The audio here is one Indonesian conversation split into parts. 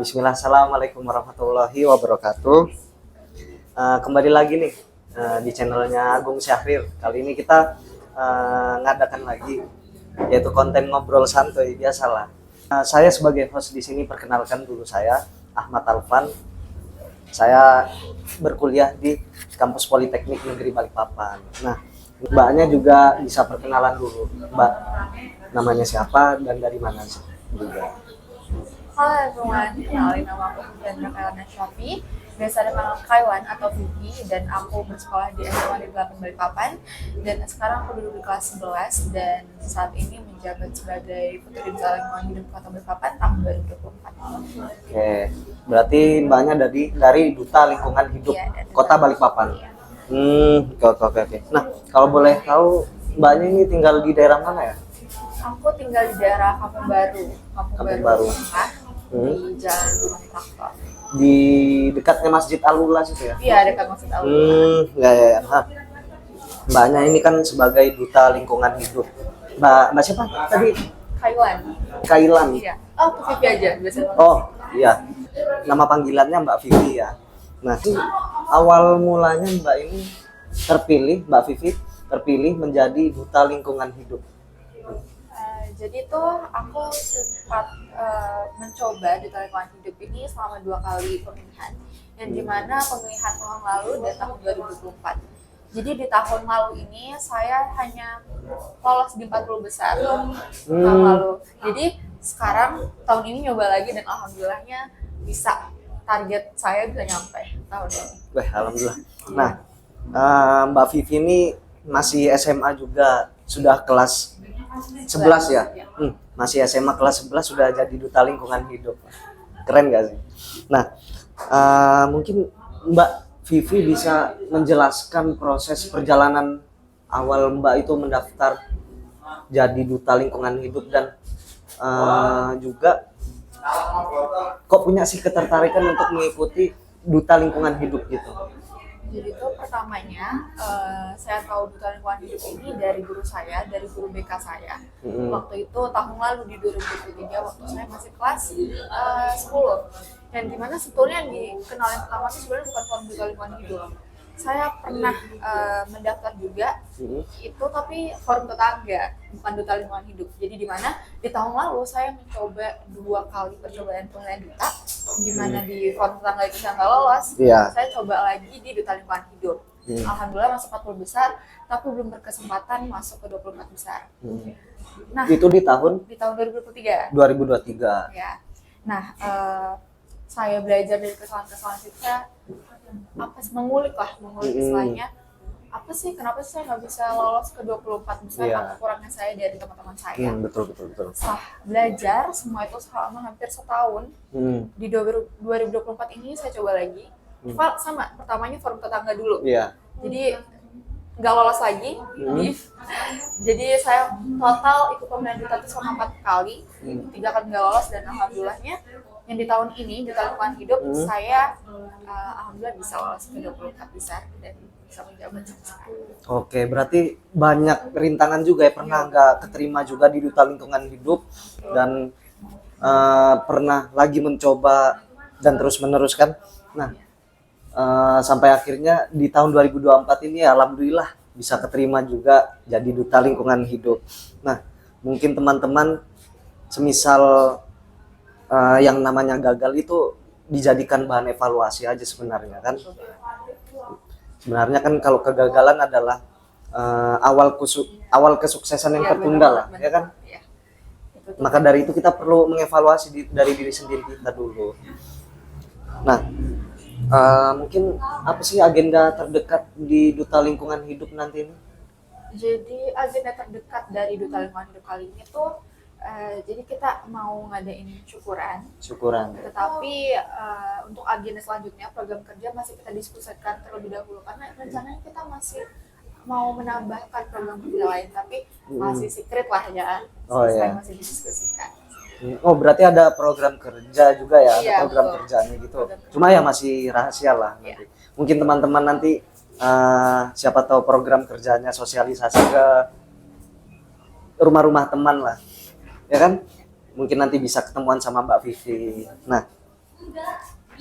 Bismillah, Assalamualaikum warahmatullahi wabarakatuh. Kembali lagi nih di channelnya Agung Syahrir. Kali ini kita ngadakan lagi yaitu konten ngobrol santuy biasalah. Saya sebagai host di sini perkenalkan dulu, saya Ahmad Alfan. Saya berkuliah di kampus Politeknik Negeri Balikpapan. Nah, mbaknya juga bisa perkenalan dulu. Mbak, namanya siapa dan dari mana sih juga? Halo everyone, kenalin nama aku Fitriana Kailana Syafi, biasa dipanggil Kaiwan atau Vivi, dan aku bersekolah di SMA Negeri 8 Balikpapan, dan sekarang aku duduk di kelas 11 dan saat ini menjabat sebagai Putri Duta Lingkungan Hidup Kota Balikpapan tahun 2024. Oke, berarti mbaknya dari Duta Lingkungan Hidup Kota Balikpapan. Iya. Oke. Nah, kalau boleh tahu mbaknya ini tinggal di daerah mana ya? Aku tinggal di daerah Kampung Baru, Tengah, di Jalan Gunung Traktor. Di dekatnya Masjid Al-Ulas itu ya? Iya, dekat Masjid Al-Ulas. Ya. Nah, mbaknya ini kan sebagai Duta Lingkungan Hidup. Mbak siapa tadi? Kailan. Iya. Oh, aku Vivi aja biasanya. Oh, iya. Nama panggilannya Mbak Vivi ya. Nah, awal mulanya Mbak ini Mbak Vivi terpilih menjadi Duta Lingkungan Hidup. Jadi tuh aku sempat mencoba Duta Lingkungan Hidup ini selama 2 kali pemilihan, yang dimana pemilihan tahun lalu dan tahun 2024. Jadi di tahun lalu ini saya hanya lolos di 40 besar tahun lalu. Jadi sekarang tahun ini nyoba lagi dan alhamdulillahnya bisa, target saya bisa nyampe tahun ini. Wah, alhamdulillah. Nah, Mbak Vivi ini masih SMA juga, sudah kelas 11 ya? Masih SMA kelas 11 sudah jadi Duta Lingkungan Hidup. Keren gak sih? Nah, mungkin Mbak Vivi bisa menjelaskan proses perjalanan awal Mbak itu mendaftar jadi Duta Lingkungan Hidup dan juga kok punya sih ketertarikan untuk mengikuti Duta Lingkungan Hidup gitu? Jadi itu pertamanya saya tahu Duta Lingkungan Hidup ini dari guru saya, dari guru BK saya. Waktu itu tahun lalu di 2023 waktu saya masih kelas 10. Dan dimana sebetulnya yang dikenal yang pertama itu sebenarnya bukan forum Duta Lingkungan Hidup. Saya pernah mendaftar juga itu, tapi forum tetangga, bukan Duta Lingkungan Hidup. Jadi dimana di tahun lalu saya mencoba 2 kali percobaan pemilihan duta, dimana di forum tetangga itu saya nggak lolos. Saya coba lagi di Duta Lingkungan Hidup. Alhamdulillah masuk 40 besar, tapi belum berkesempatan masuk ke 24 besar. Nah, itu di tahun 2023. Ya. Nah, saya belajar dari kesalahan-kesalahan kita, mengulik istilahnya, kenapa sih saya nggak bisa lolos ke 24 besar, apa kurangnya saya dari teman-teman saya. Betul. Setelah belajar semua itu selama hampir setahun, di 2024 ini saya coba lagi. Sama, pertamanya forum tetangga dulu. Jadi nggak lolos lagi. Jadi saya total ikut pemilihan duta itu selama 4 kali, 3 kali nggak lolos, dan alhamdulillahnya yang di tahun ini Duta Lingkungan Hidup saya alhamdulillah bisa lolos ke 24 besar dan bisa menjabat sekarang. Oke, berarti banyak rintangan juga ya, pernah nggak keterima juga di Duta Lingkungan Hidup dan pernah lagi mencoba dan terus meneruskan. Nah, sampai akhirnya di tahun 2024 ini alhamdulillah bisa keterima juga jadi Duta Lingkungan Hidup. Nah, mungkin teman-teman semisal yang namanya gagal itu dijadikan bahan evaluasi aja sebenarnya kan. Sebenarnya kan kalau kegagalan adalah awal kesuksesan yang tertunda lah, ya kan? Maka dari itu kita perlu mengevaluasi dari diri sendiri kita dulu. Nah, mungkin apa sih agenda terdekat di Duta Lingkungan Hidup nanti ini? Jadi agenda terdekat dari Duta Lingkungan Hidup kali ini tuh jadi kita mau ngadain syukuran. Tetapi untuk agenda selanjutnya, program kerja masih kita diskusikan terlebih dahulu, karena rencananya kita masih mau menambahkan program kerja lain, tapi masih secret lah ya. Masih didiskusikan. Oh, berarti ada program kerja juga ya, ada program betul. kerjanya gitu. Cuma ya masih rahasia lah nanti. Mungkin teman-teman nanti siapa tahu program kerjanya sosialisasi ke rumah-rumah teman lah. Ya kan? Mungkin nanti bisa ketemuan sama Mbak Vivi. Nah,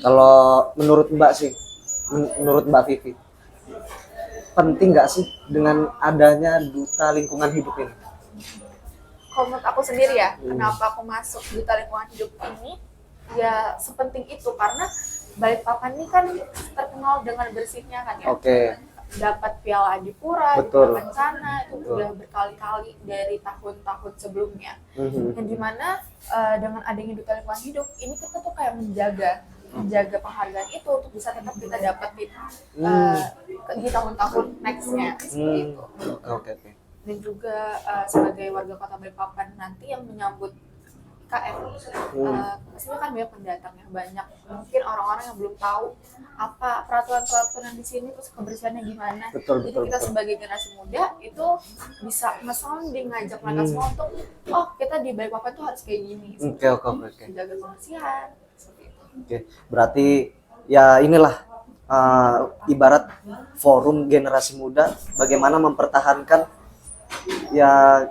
Kalau menurut Mbak sih, menurut Mbak Vivi, penting nggak sih dengan adanya duta lingkungan hidup ini? Kalau menurut aku sendiri ya, kenapa aku masuk duta lingkungan hidup ini, ya sepenting itu karena Balikpapan ini kan terkenal dengan bersihnya kan ya. Oke. Dapat Piala Adipura, Betul. Adipura Kencana itu Betul. udah berkali-kali dari tahun-tahun sebelumnya. Yang dimana dengan adanya duta lingkungan hidup ini kita tuh kayak menjaga penghargaan itu untuk bisa tetap kita dapetin di tahun-tahun nextnya seperti itu. Oke. Dan juga sebagai warga kota Balikpapan nanti yang menyambut IKN, pastinya kan banyak pendatang ya, banyak mungkin orang-orang yang belum tahu apa peraturan-peraturan di sini, terus kebersihannya gimana. Betul, Jadi betul, kita betul. sebagai generasi muda itu bisa nge-sounding, ngajak mereka semua untuk, oh kita di Balikpapan tuh harus kayak gini, Oke. menjaga kebersihan seperti itu. Oke, berarti ya inilah ibarat forum generasi muda bagaimana mempertahankan ya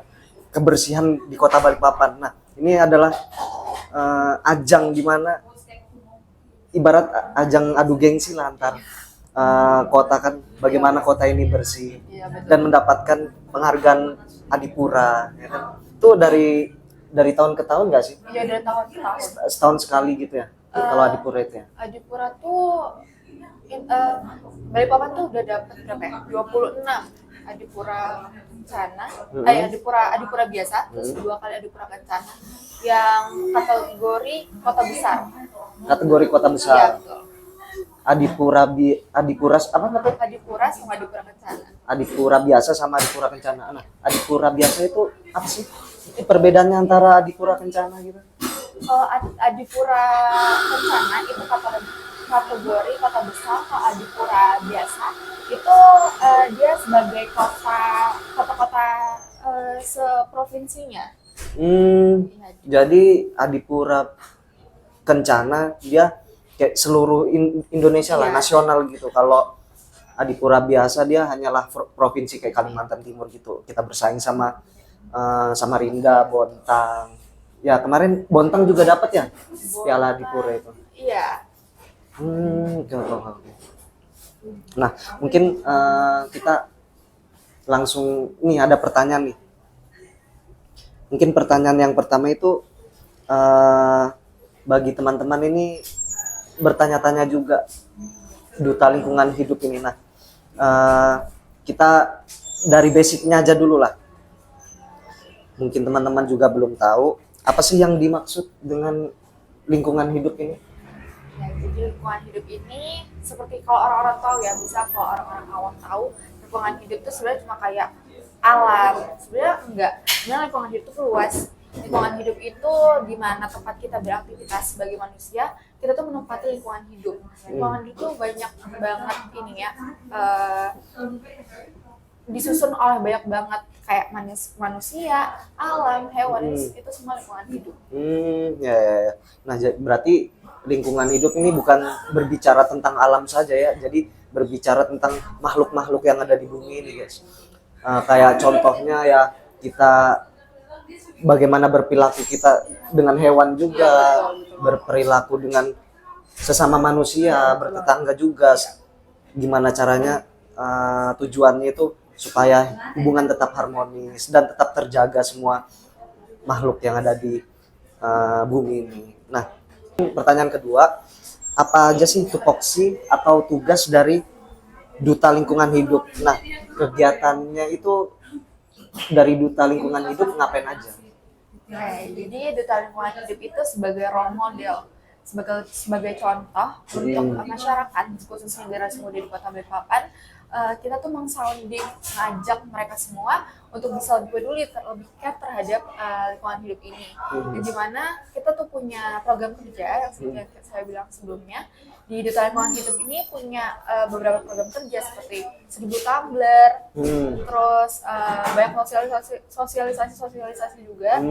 kebersihan di Kota Balikpapan. Nah, ini adalah ajang di mana ibarat ajang adu gengsi lah antar kota kan, bagaimana kota ini bersih Iya, betul. dan mendapatkan penghargaan Adipura, ya kan? Itu dari tahun ke tahun nggak sih? Iya, dari tahun ke tahun. Setahun sekali gitu ya? Kalau Adipura itu ya? Adipura tuh Balikpapan tuh udah dapet berapa ya? 26 Adipura Kencana, Adipura biasa, terus 2 kali Adipura Kencana yang kategori kota besar. Kategori kota Iya, besar. betul. Adipuras apa namanya? Adipura sama Adipura Kencana. Adipura biasa sama Adipura Kencana. Nah, Adipura biasa itu apa sih? Itu perbedaannya antara Adipura Kencana gitu? Kalau Adipura Kencana itu kategori kota besar. Kalau Adipura biasa itu dia sebagai kota-kota seprovinsinya. Jadi Adipura Kencana dia kayak seluruh Indonesia lah, Iya. nasional gitu. Kalau Adipura biasa dia hanyalah provinsi kayak Kalimantan Timur gitu. Kita bersaing sama Samarinda, Bontang. Ya kemarin Bontang juga dapat ya Piala Adipura itu. Iya. Oke. Nah, mungkin kita langsung nih ada pertanyaan nih. Mungkin pertanyaan yang pertama itu bagi teman-teman ini bertanya-tanya juga duta lingkungan hidup ini. Nah, kita dari basicnya aja dulu lah. Mungkin teman-teman juga belum tahu apa sih yang dimaksud dengan lingkungan hidup ini. Ya, jadi lingkungan hidup ini seperti kalau orang-orang tahu ya, bisa kalau orang-orang awam tahu lingkungan hidup itu sebenarnya cuma kayak alam. Sebenarnya enggak. Sebenarnya lingkungan hidup itu luas. Lingkungan hidup itu di mana tempat kita beraktivitas sebagai manusia, kita tuh menempati lingkungan hidup. Lingkungan hidup tuh banyak banget ini ya, disusun oleh banyak banget kayak manusia, alam, hewan, itu semua lingkungan hidup. Ya. Nah, berarti lingkungan hidup ini bukan berbicara tentang alam saja ya, jadi berbicara tentang makhluk-makhluk yang ada di bumi ini, guys. Kayak contohnya ya kita bagaimana berperilaku kita dengan hewan juga, berperilaku dengan sesama manusia, bertetangga juga. Gimana caranya tujuannya itu supaya hubungan tetap harmonis dan tetap terjaga semua makhluk yang ada di bumi ini. Nah, pertanyaan kedua, apa aja sih tupoksi atau tugas dari duta lingkungan hidup? Nah, kegiatannya itu dari duta lingkungan hidup ngapain aja? Jadi duta lingkungan hidup itu sebagai role model, sebagai contoh untuk masyarakat, khususnya generasi muda di Kota Balikpapan. Kita tuh mengsounding, ngajak mereka semua untuk bisa lebih peduli, lebih care terhadap lingkungan hidup ini. Dan dimana kita tuh punya program kerja yang seperti saya bilang sebelumnya, di Duta Lingkungan Hidup ini punya beberapa program kerja seperti 1000 tumbler, terus banyak sosialisasi juga.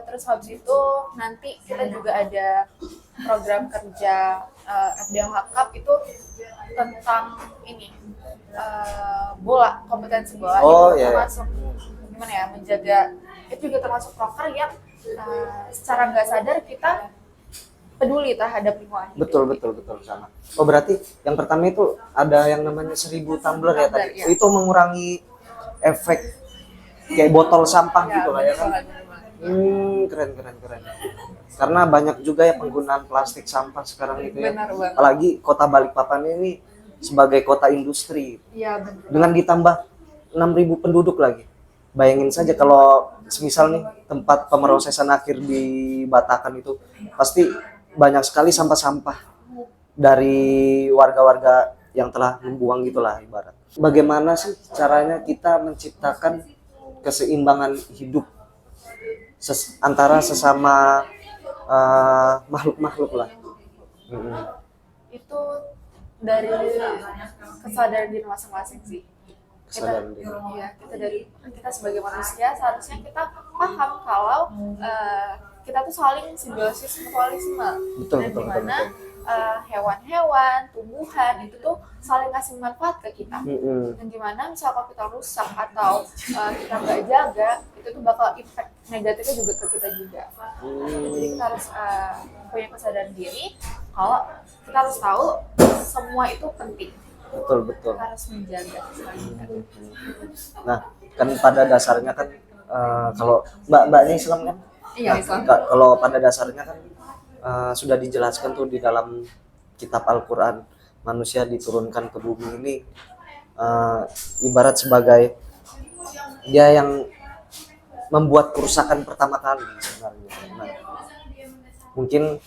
Terus habis itu nanti kita juga ada program kerja FDH Cup itu tentang ini bola, kompetensi bola. Itu termasuk gimana ya, menjaga, itu juga termasuk proker yang secara nggak sadar kita peduli terhadap lingkungan hidup. Betul sama. Oh berarti yang pertama itu ada yang namanya 1000 tumbler ya tadi. Tumbler, ya. Itu mengurangi efek kayak botol sampah gitu lah ya kan. Keren. Karena banyak juga ya penggunaan plastik sampah sekarang itu ya. Benar banget. Apalagi kota Balikpapan ini sebagai kota industri. Iya benar. Dengan ditambah 6.000 penduduk lagi. Bayangin saja kalau semisal nih tempat pemrosesan akhir di Batakan itu pasti banyak sekali sampah-sampah dari warga-warga yang telah membuang gitulah ibarat. Bagaimana sih caranya kita menciptakan keseimbangan hidup antara sesama makhluk-makhluk lah. Itu dari kesadaran diri masing-masing sih. Kesadaran diri. Iya, kita sebagai manusia seharusnya kita paham kalau kita tuh saling simbiosis mutualisme. Dan dimana hewan-hewan, tumbuhan itu tuh saling kasih manfaat ke kita. Dan dimana misal kalau kita rusak atau kita nggak jaga, itu tuh bakal impact negatifnya juga ke kita juga. Jadi kita harus punya kesadaran diri kalau kita harus tahu semua itu penting. Betul. Harus menjaga. Nah, kan pada dasarnya kan kalau mbaknya Islam kan? Iya, Islam. Kalau pada dasarnya kan sudah dijelaskan tuh di dalam kitab Al-Quran, manusia diturunkan ke bumi ini ibarat sebagai dia yang membuat kerusakan pertama kali sebenarnya. Nah, mungkin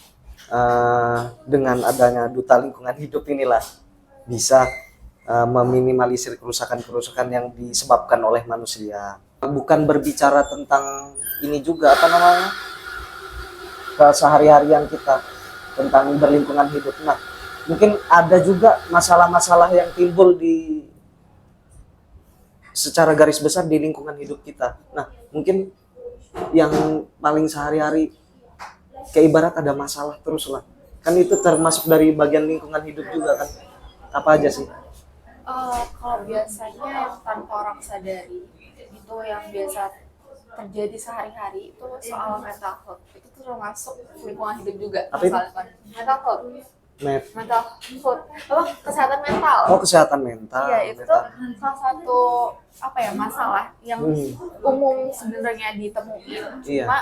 dengan adanya duta lingkungan hidup inilah bisa meminimalisir kerusakan-kerusakan yang disebabkan oleh manusia. Bukan berbicara tentang ini juga kesehari-harian kita tentang berlingkungan hidup. Nah, mungkin ada juga masalah-masalah yang timbul di secara garis besar di lingkungan hidup kita. Nah, mungkin yang paling sehari-hari kayak ibarat ada masalah terus lah. Kan itu termasuk dari bagian lingkungan hidup juga kan. Apa aja sih? Kalau biasanya yang tanpa orang sadari itu yang biasa terjadi sehari-hari itu soal mental health. Itu tuh termasuk lingkungan hidup juga. Apa itu? Mental health. Mental health. Kesehatan mental. Oh, kesehatan mental. Iya, itu tuh salah satu masalah yang umum sebenarnya ditemuin. Iya. Cuma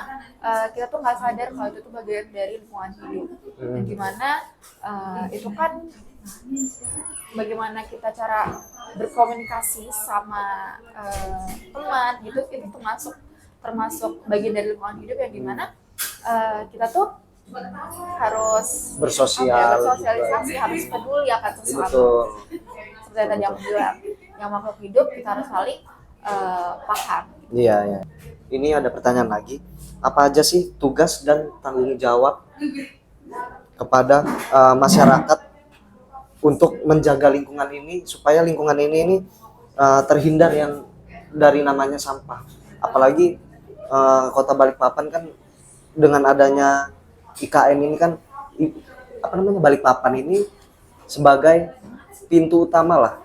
kita tuh nggak sadar kalau itu tuh bagian dari lingkungan hidup. Dan gimana itu kan bagaimana kita cara berkomunikasi sama teman gitu, itu termasuk bagian dari lingkungan hidup yang dimana kita tuh harus bersosialisasi, harus peduli akan sesama. Seperti tadi aku bilang, yang makhluk hidup kita harus saling paham. Iya. Ini ada pertanyaan lagi. Apa aja sih tugas dan tanggung jawab kepada masyarakat untuk menjaga lingkungan ini supaya lingkungan ini terhindar yang dari namanya sampah. Apalagi Kota Balikpapan kan dengan adanya IKN ini kan Balikpapan ini sebagai pintu utama lah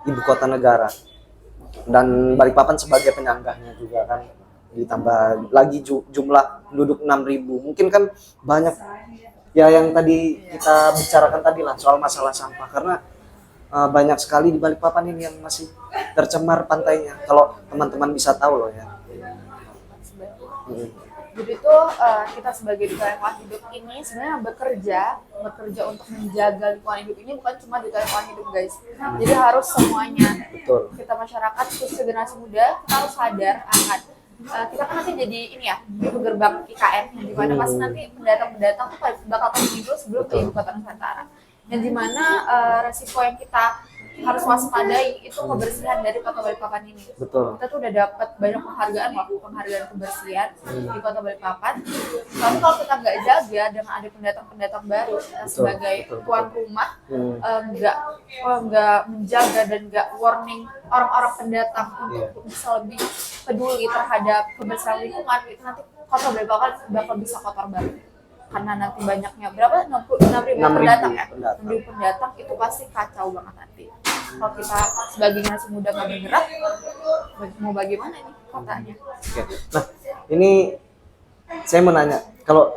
ibu kota negara, dan Balikpapan sebagai penyanggahnya juga kan, ditambah lagi jumlah penduduk 6.000. Mungkin kan banyak ya yang tadi kita bicarakan tadi lah soal masalah sampah, karena banyak sekali di Balikpapan ini yang masih tercemar pantainya. Kalau teman-teman bisa tahu loh ya. Jadi itu kita sebagai duta lingkungan hidup ini sebenarnya bekerja untuk menjaga lingkungan hidup ini, bukan cuma duta lingkungan hidup guys. Jadi harus semuanya. Betul. Kita masyarakat, khususnya generasi muda, kita harus sadar akan kita kan nanti jadi ini ya, pintu gerbang IKN, yang dimana pasti nanti pendatang tuh bakal pergi dulu sebelum ke ibu kota Nusantara. Dan dimana resiko yang kita harus waspadai itu kebersihan dari Kota Balikpapan ini. Betul. Kita tuh udah dapat banyak penghargaan kebersihan di Kota Balikpapan. Tapi kalau kita nggak jaga dengan ada pendatang baru, kita sebagai tuan rumah nggak menjaga dan nggak warning orang-orang pendatang untuk bisa lebih peduli terhadap kebersihan lingkungan, itu nanti Kota Balikpapan bakal bisa kotor banget. Karena nanti banyaknya berapa? 6.000 pendatang ya? 6.000 pendatang itu pasti kacau banget nanti. Kalau kita sebagai generasi muda nggak bergerak, mau bagaimana nih kotanya? Oke. Nah, ini saya mau nanya, kalau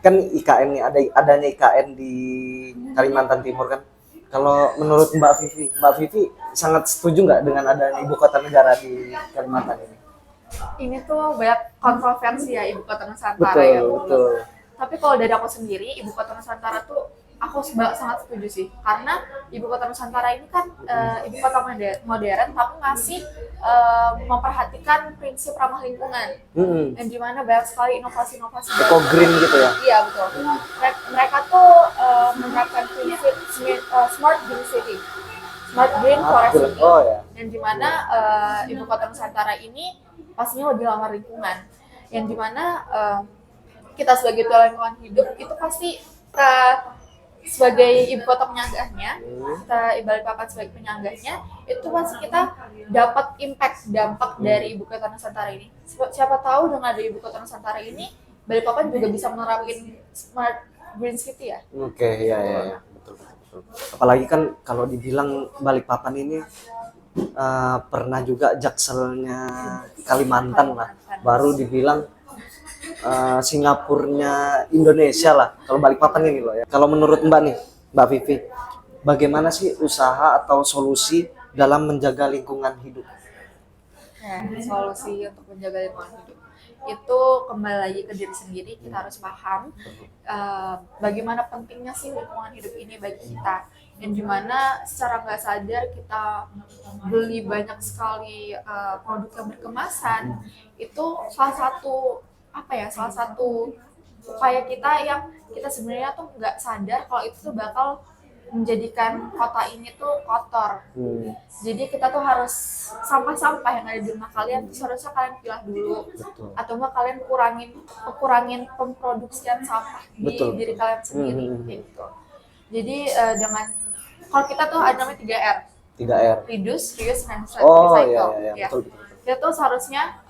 kan IKN nih, adanya IKN di Kalimantan Timur kan. Kalau menurut Mbak Vivi sangat setuju nggak dengan adanya ibu kota negara di Kalimantan ini? Ini tuh banyak kontroversi ya ibu kota Nusantara Betul, ya. betul. Tapi kalau dari aku sendiri, ibu kota Nusantara tuh aku sangat setuju sih. Karena ibu kota Nusantara ini kan ibu kota modern, tapi masih memperhatikan prinsip ramah lingkungan. Dan dimana banyak sekali inovasi-inovasi Eco green gitu ya? Iya betul. Mereka tuh menerapkan prinsip smart green city, smart green forest city. Oh ya. Dan dimana ibu kota Nusantara ini pastinya lebih ramah lingkungan. Yang dimana kita sebagai duta lingkungan hidup itu pasti sebagai ibu kota penyanggahnya, kita Balikpapan sebagai penyanggahnya, itu pasti kita dapat dampak dari ibu kota Nusantara ini. Siapa tahu dengan ada ibu kota Nusantara ini, Balikpapan juga bisa menerapkan smart green city ya. Oke, ya. Betul. Apalagi kan kalau dibilang Balikpapan ini pernah juga jakselnya Kalimantan lah, baru dibilang Singapurnya Indonesia lah kalau Balikpapan ini loh ya. Kalau menurut Mbak nih, Mbak Vivi, bagaimana sih usaha atau solusi dalam menjaga lingkungan hidup? Solusi untuk menjaga lingkungan hidup itu kembali lagi ke diri sendiri. Kita harus paham bagaimana pentingnya sih lingkungan hidup ini bagi kita, yang dimana secara nggak sadar kita beli banyak sekali produk yang berkemasan. Itu salah satu upaya kita yang kita sebenarnya tuh nggak sadar kalau itu tuh bakal menjadikan kota ini tuh kotor. Jadi kita tuh harus sampah-sampah yang ada di rumah kalian tuh seharusnya kalian pilah dulu. Betul. Atau enggak kalian kurangin pemproduksian sampah di diri kalian sendiri gitu. Jadi dengan kalau kita tuh ada namanya 3R. 3R. Reduce, reuse, and recycle. Oh iya. Betul. Kita tuh seharusnya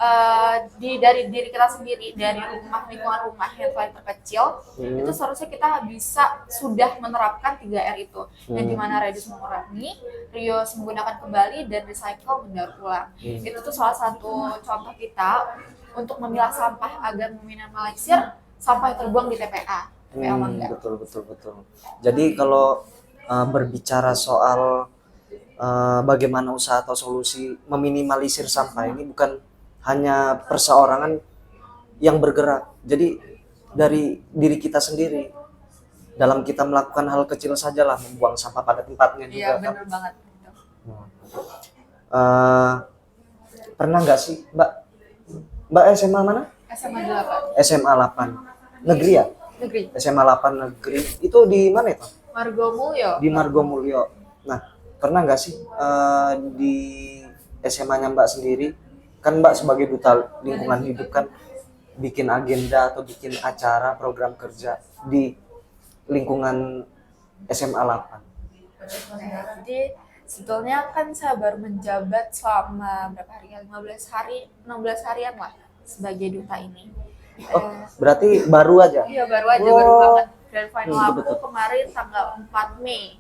dari diri kita sendiri, dari lingkungan rumah yang paling terkecil, itu seharusnya kita bisa sudah menerapkan 3R itu, yang dimana reduce mengurangi, reuse menggunakan kembali, dan recycle mendaur ulang. Itu tuh salah satu contoh kita untuk memilah sampah agar meminimalisir sampah yang terbuang di TPA. Betul. Jadi kalau berbicara soal bagaimana usaha atau solusi meminimalisir sampah ini bukan hanya perseorangan yang bergerak. Jadi dari diri kita sendiri, dalam kita melakukan hal kecil sajalah, membuang sampah pada tempatnya juga. Iya, benar banget. Pernah nggak sih Mbak SMA mana? SMA 8 negeri ya? Negeri. SMA 8 negeri itu di mana itu? Margomulyo. Di Margomulyo. Nah, pernah nggak sih di SMA-nya Mbak sendiri, kan Mbak sebagai duta lingkungan hidup kan bikin agenda atau bikin acara program kerja di lingkungan SMA 8? Jadi sebetulnya kan saya baru menjabat selama berapa hari ya? 16 harian lah sebagai duta ini. Berarti baru aja? Iya, baru banget. Grand final aku kemarin tanggal 4 Mei.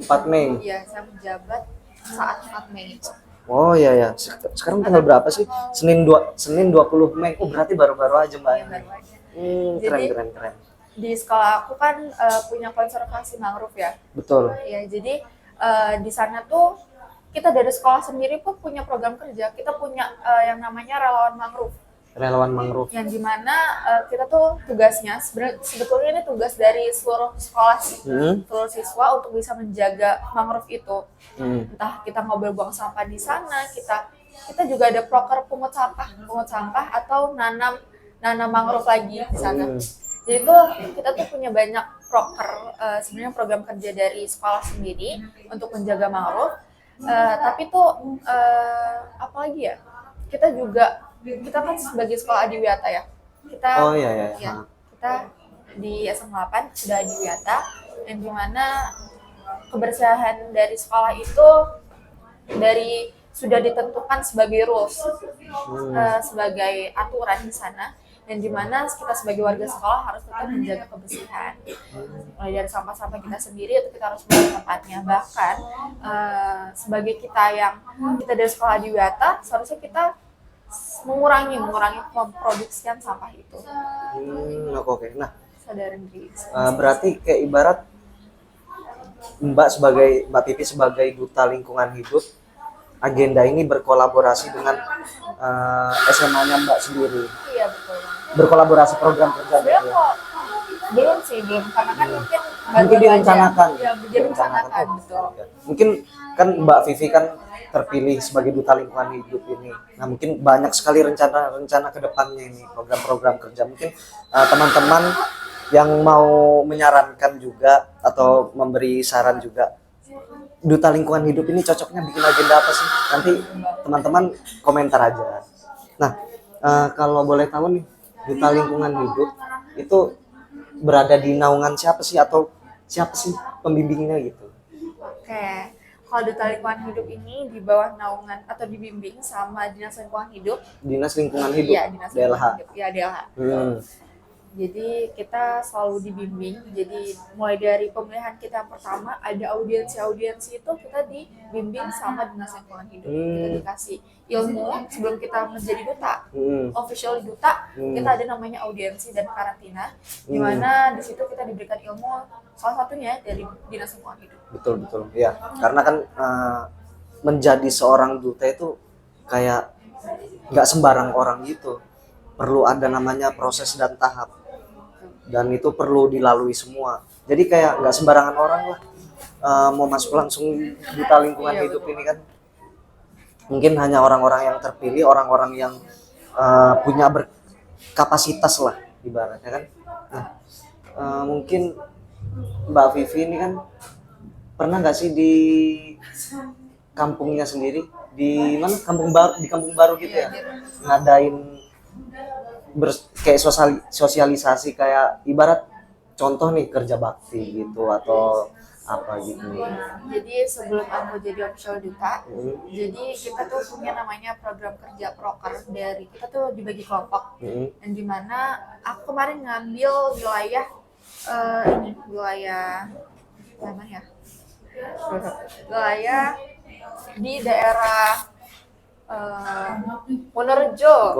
4 Mei? Iya, saya menjabat saat 4 Mei. Oh iya. Sekarang tanggal berapa sih? Senin 20 Mei. Oh, berarti baru-baru aja Mbak. Iya, baru aja. Keren. Di sekolah aku kan punya konservasi mangrove ya. Betul. Iya, jadi di sana tuh kita dari sekolah sendiri pun punya program kerja. Kita punya yang namanya relawan mangrove. Yang dimana kita tuh tugasnya sebetulnya ini tugas dari seluruh sekolah seluruh siswa untuk bisa menjaga mangrove itu. Entah kita ngobrol buang sampah di sana, kita juga ada proker pungut sampah atau nanam mangrove lagi di sana. Jadi tuh kita tuh punya banyak proker, sebenarnya program kerja dari sekolah sendiri untuk menjaga mangrove. Tapi tuh apalagi ya, kita kan sebagai sekolah adiwiyata ya. Kita di SMA 8 sudah adiwiyata, dan dimana kebersihan dari sekolah itu sudah ditentukan sebagai rules, sebagai aturan di sana, dan dimana kita sebagai warga sekolah harus tetap menjaga kebersihan. Mulai dari sampah-sampah kita sendiri itu kita harus membuang tempatnya. Bahkan sebagai kita dari sekolah adiwiyata, seharusnya kita mengurangi memproduksikan sampah itu. Oke. Nah, Sadarin diri. berarti kayak ibarat Mbak Pipi sebagai duta lingkungan hidup, agenda ini berkolaborasi dengan SMA-nya Mbak sendiri. Iya betul. Berkolaborasi program kerja gitu Sebenarnya ya. kok belum karena kan mungkin Mungkin direncanakan. Ya, direncanakan betul. Mungkin kan Mbak Vivi kan terpilih sebagai duta lingkungan hidup ini. Nah, mungkin banyak sekali rencana-rencana ke depannya ini, program-program kerja. Mungkin teman-teman yang mau menyarankan juga atau memberi saran juga, duta lingkungan hidup ini cocoknya bikin agenda apa sih? Nanti teman-teman komentar aja. Nah, kalau boleh tahu nih, duta lingkungan hidup itu berada di naungan siapa sih, atau siapa sih pembimbingnya gitu? Oke. Kalau duta lingkungan hidup ini di bawah naungan atau dibimbing sama Dinas Lingkungan Hidup. Dinas Lingkungan Hidup. Iya, Dinas Lingkungan DLH. Hidup. Ya, DLH. Hmm. Jadi kita selalu dibimbing. Jadi mulai dari pemilihan kita yang pertama, ada audiensi itu kita dibimbing sama Dinas Lingkungan Hidup. Kita dikasih ilmu sebelum kita menjadi duta. Official duta, kita ada namanya audiensi dan karantina, di mana di situ kita diberikan ilmu, salah satunya dari Dinas Lingkungan Hidup. Betul. Ya, karena kan menjadi seorang duta itu kayak nggak sembarang orang gitu. Perlu ada namanya proses dan tahap. Dan itu perlu dilalui semua. Jadi kayak nggak sembarangan orang lah mau masuk langsung duta lingkungan hidup ini kan. Mungkin hanya orang-orang yang terpilih, orang-orang yang punya berkapasitas lah ibaratnya kan. Nah, mungkin Mbak Vivi ini kan pernah nggak sih di kampungnya sendiri, di mana, di kampung baru gitu ya, ngadain kayak sosialisasi kayak ibarat contoh nih kerja bakti gitu atau apa gitu. Jadi sebelum aku jadi official duta, jadi kita tuh punya namanya program kerja proker, dari kita tuh dibagi kelompok, dan dimana aku kemarin ngambil wilayah wilayah mana ya? Wilayah di daerah Wonorejo,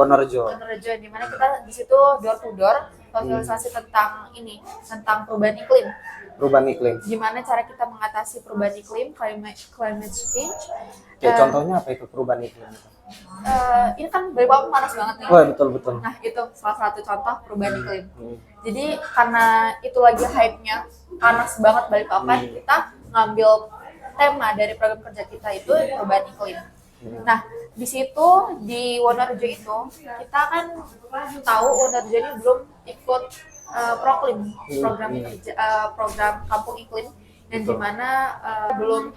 di mana kita di situ door to door sosialisasi tentang perubahan iklim. Gimana cara kita mengatasi perubahan iklim, climate change. Kayak contohnya apa itu perubahan iklim? Ini kan Balikpapan panas banget nih. Oh, betul. Nah, itu salah satu contoh perubahan iklim. Jadi karena itu lagi hype-nya panas banget Balikpapan, kita ngambil tema dari program kerja kita itu perubahan iklim. Nah, di situ di Wonorejo itu kita kan tahu Wonorejo ini belum ikut Proklim, program kampung iklim, dan dimana belum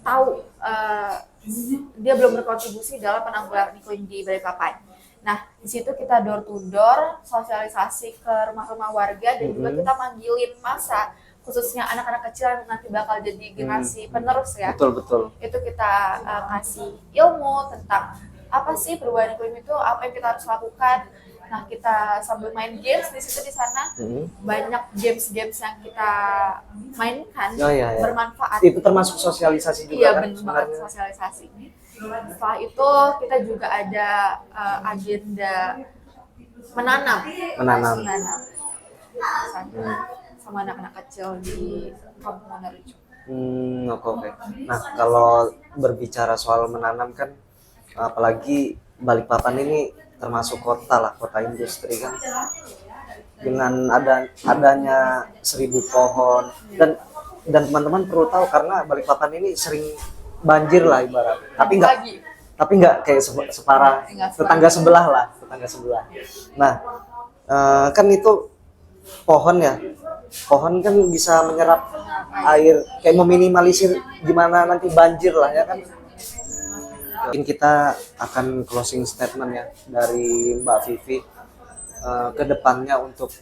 tahu dia belum berkontribusi dalam penanggulangan iklim di Balikpapan. Nah, di situ kita door to door sosialisasi ke rumah-rumah warga, dan juga kita manggilin masa, khususnya anak-anak kecil yang nanti bakal jadi generasi penerus ya. Betul. Itu kita kasih ilmu tentang apa sih perubahan iklim itu, apa yang kita harus lakukan. Nah, kita sambil main games di sana, banyak games yang kita mainkan bermanfaat. Itu termasuk sosialisasi juga. Iya, kan? benar banget, sosialisasi. Setelah itu kita juga ada agenda menanam. Sama anak-anak kecil di kampung Wonorejo. Oke. Nah, kalau berbicara soal menanam kan, apalagi Balikpapan ini termasuk kota industri kan, dengan adanya 1.000 pohon, dan teman-teman perlu tahu karena Balikpapan ini sering banjir lah ibarat, tapi nggak kayak separah tetangga sebelah. Nah, kan itu pohon kan bisa menyerap air, kayak meminimalisir gimana nanti banjir lah ya kan. Mungkin kita akan closing statement ya dari Mbak Vivi ke depannya untuk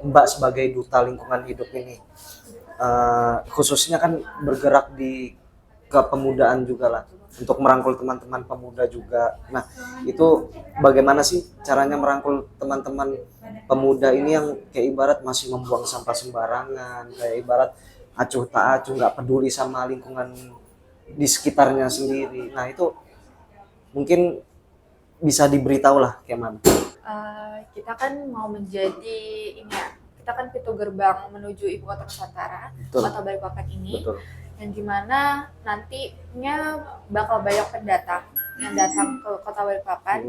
Mbak sebagai duta lingkungan hidup ini, khususnya kan bergerak di kepemudaan juga lah, untuk merangkul teman-teman pemuda juga. Nah, itu bagaimana sih caranya merangkul teman-teman pemuda ini yang kayak ibarat masih membuang sampah sembarangan, kayak ibarat acuh tak acuh, nggak peduli sama lingkungan di sekitarnya sendiri. Nah, itu Mungkin bisa diberitahu lah kayak mana. Kita kan mau menjadi ini ya, kita kan pintu gerbang menuju ibu kota Nusantara, Betul. kota Balikpapan ini, Betul. yang dimana nantinya bakal banyak pendatang yang datang ke kota Balikpapan.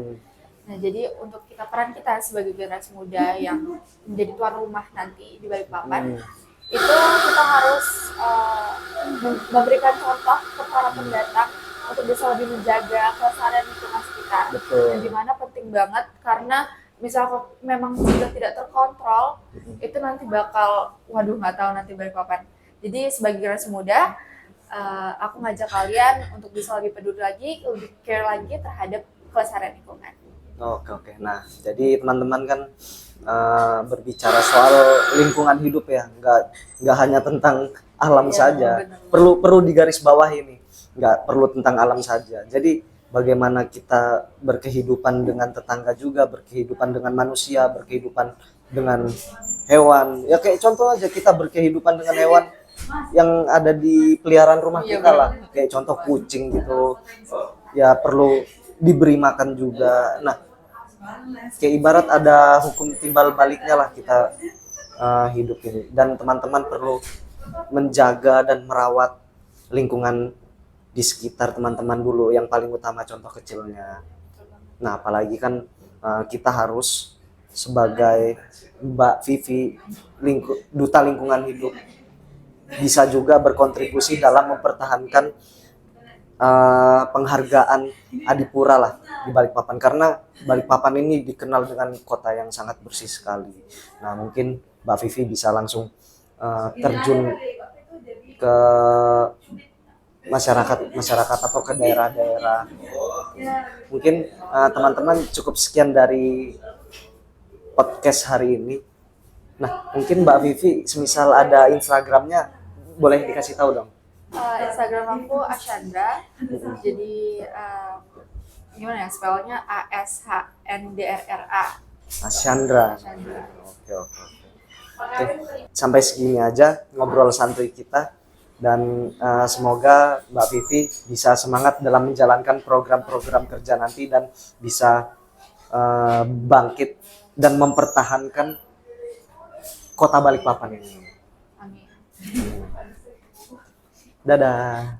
Nah, jadi untuk peran kita sebagai generasi muda yang menjadi tuan rumah nanti di Balikpapan, itu kita harus memberikan contoh ke para pendatang untuk bisa lebih menjaga kelestarian lingkungan sekitar. Betul. Yang dimana penting banget karena misal memang sudah tidak terkontrol, itu nanti bakal, waduh nggak tahu nanti Balikpapan. Jadi sebagai generasi muda, aku ngajak kalian untuk bisa lebih peduli lagi, lebih care lagi terhadap kelestarian lingkungan. Oke. Nah, jadi teman-teman kan berbicara soal lingkungan hidup ya, nggak hanya tentang alam saja. Benar. Perlu digarisbawahi ini, nggak perlu tentang alam saja. Jadi bagaimana kita berkehidupan dengan tetangga juga, berkehidupan dengan manusia, berkehidupan dengan hewan. Ya kayak contoh aja kita berkehidupan dengan hewan yang ada di peliharaan rumah kita lah, kayak contoh kucing gitu. Ya perlu diberi makan juga. Nah, kayak ibarat ada hukum timbal baliknya lah kita hidup ini, dan teman-teman perlu menjaga dan merawat lingkungan di sekitar teman-teman dulu, yang paling utama contoh kecilnya. Nah, apalagi kan kita harus sebagai Mbak Vivi, duta lingkungan hidup, bisa juga berkontribusi dalam mempertahankan penghargaan Adipura lah di Balikpapan, karena Balikpapan ini dikenal dengan kota yang sangat bersih sekali. Nah, mungkin Mbak Vivi bisa langsung terjun ke masyarakat atau ke daerah-daerah. Mungkin teman-teman cukup sekian dari podcast hari ini. Nah, mungkin Mbak Vivi semisal ada Instagramnya boleh dikasih tahu dong. Instagram aku Ashandra, jadi gimana ya spellnya, ASHNDRRA. Ashandra. Oke. Sampai segini aja ngobrol santuy kita, dan semoga Mbak Vivi bisa semangat dalam menjalankan program-program kerja nanti dan bisa bangkit dan mempertahankan kota Balikpapan ini. Amin. Dadah.